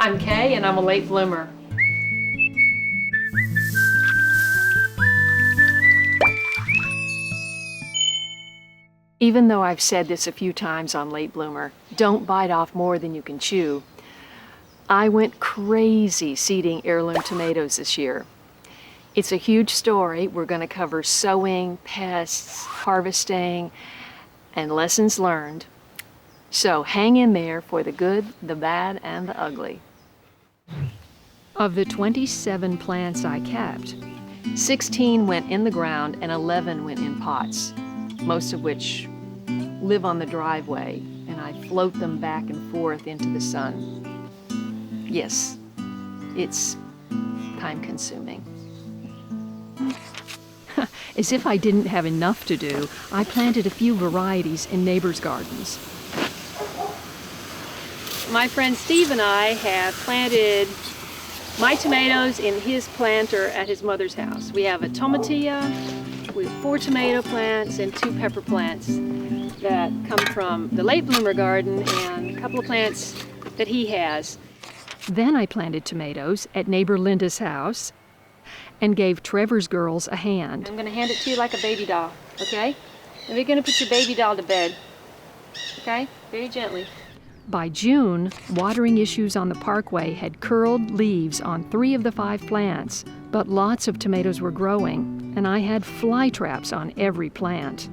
I'm Kaye and I'm a late bloomer. Even though I've said this a few times on Late Bloomer, don't bite off more than you can chew, I went crazy seeding heirloom tomatoes this year. It's a huge story. We're going to cover sowing, pests, harvesting, and lessons learned. So hang in there for the good, the bad, and the ugly. Of the 27 plants I kept, 16 went in the ground and 11 went in pots, most of which live on the driveway, and I float them back and forth into the sun. Yes, it's time-consuming. As if I didn't have enough to do, I planted a few varieties in neighbors' gardens. My friend Steve and I have planted my tomatoes in his planter at his mother's house. We have a tomatilla, we have 4 tomato plants and 2 pepper plants that come from the Late Bloomer garden and a couple of plants that he has. Then I planted tomatoes at neighbor Linda's house and gave Trevor's girls a hand. I'm going to hand it to you like a baby doll, okay? And we're going to put your baby doll to bed, okay? Very gently. By June, watering issues on the parkway had curled leaves on 3 of the 5 plants, but lots of tomatoes were growing, and I had fly traps on every plant.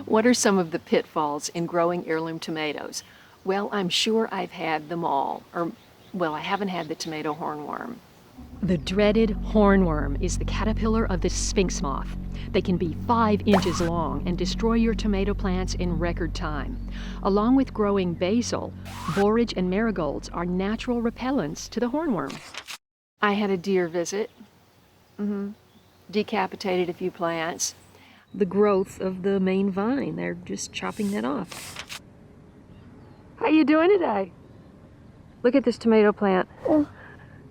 What are some of the pitfalls in growing heirloom tomatoes? Well, I'm sure I've had them all, well, I haven't had the tomato hornworm. The dreaded hornworm is the caterpillar of the sphinx moth. They can be 5 inches long and destroy your tomato plants in record time. Along with growing basil, borage and marigolds are natural repellents to the hornworm. I had a deer visit. Decapitated a few plants. The growth of the main vine, they're just chopping that off. How you doing today? Look at this tomato plant. You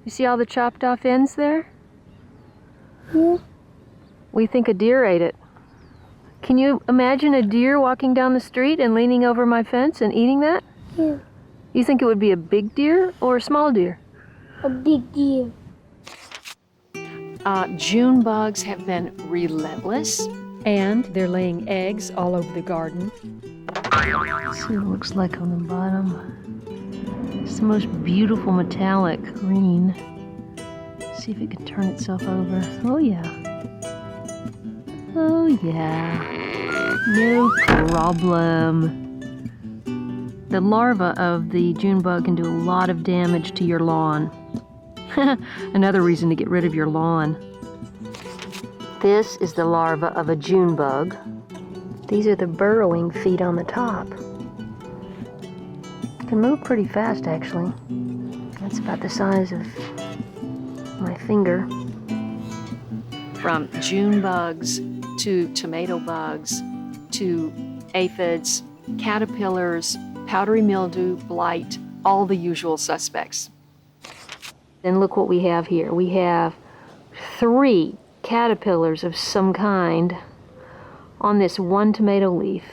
see all the chopped off ends there? Yeah. We think a deer ate it. Can you imagine a deer walking down the street and leaning over my fence and eating that? Yeah. You think it would be a big deer or a small deer? A big deer. June bugs have been relentless, and they're laying eggs all over the garden. Let's see what it looks like on the bottom. It's the most beautiful metallic green. See if it can turn itself over. Oh yeah. Oh yeah. No problem. The larva of the June bug can do a lot of damage to your lawn. Another reason to get rid of your lawn. This is the larva of a June bug. These are the burrowing feet on the top. Can move pretty fast, actually. That's about the size of my finger. From June bugs to tomato bugs to aphids, caterpillars, powdery mildew, blight, all the usual suspects. And look what we have here. We have 3 caterpillars of some kind on this one tomato leaf,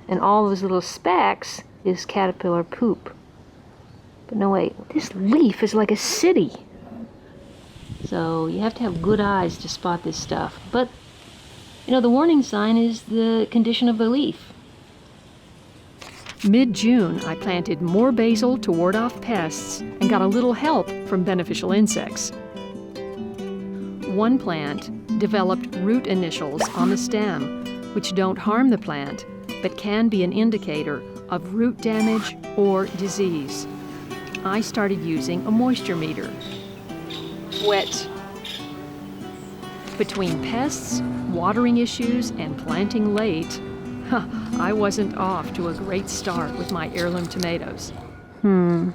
and all those little specks is caterpillar poop. But no, wait, this leaf is like a city. So you have to have good eyes to spot this stuff. But, you know, the warning sign is the condition of the leaf. Mid-June, I planted more basil to ward off pests and got a little help from beneficial insects. One plant developed root initials on the stem, which don't harm the plant, but can be an indicator of root damage or disease. I started using a moisture meter. Wet. Between pests, watering issues, and planting late, I wasn't off to a great start with my heirloom tomatoes. I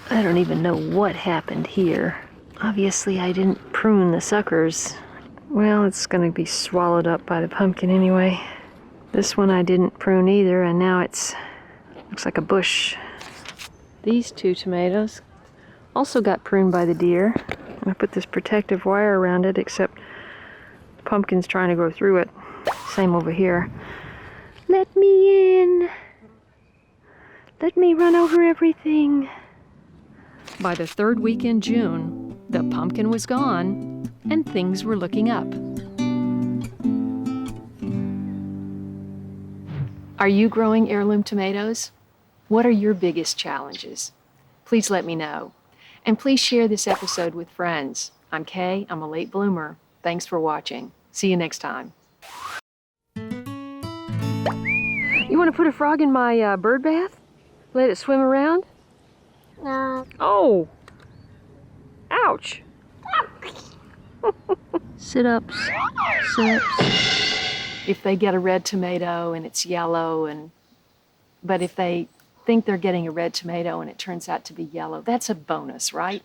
don't even know what happened here. Obviously, I didn't prune the suckers. Well, it's gonna be swallowed up by the pumpkin anyway. This one I didn't prune either, and now looks like a bush. These 2 tomatoes also got pruned by the deer. I put this protective wire around it, except the pumpkin's trying to go through it. Same over here. Let me in. Let me run over everything. By the third week in June, the pumpkin was gone and things were looking up. Are you growing heirloom tomatoes? What are your biggest challenges? Please let me know. And please share this episode with friends. I'm Kaye, I'm a late bloomer. Thanks for watching. See you next time. You want to put a frog in my bird bath? Let it swim around? No. Oh! Ouch! Sit-ups. Sit-ups. If they get a red tomato and it's yellow, but if they think they're getting a red tomato and it turns out to be yellow, that's a bonus, right?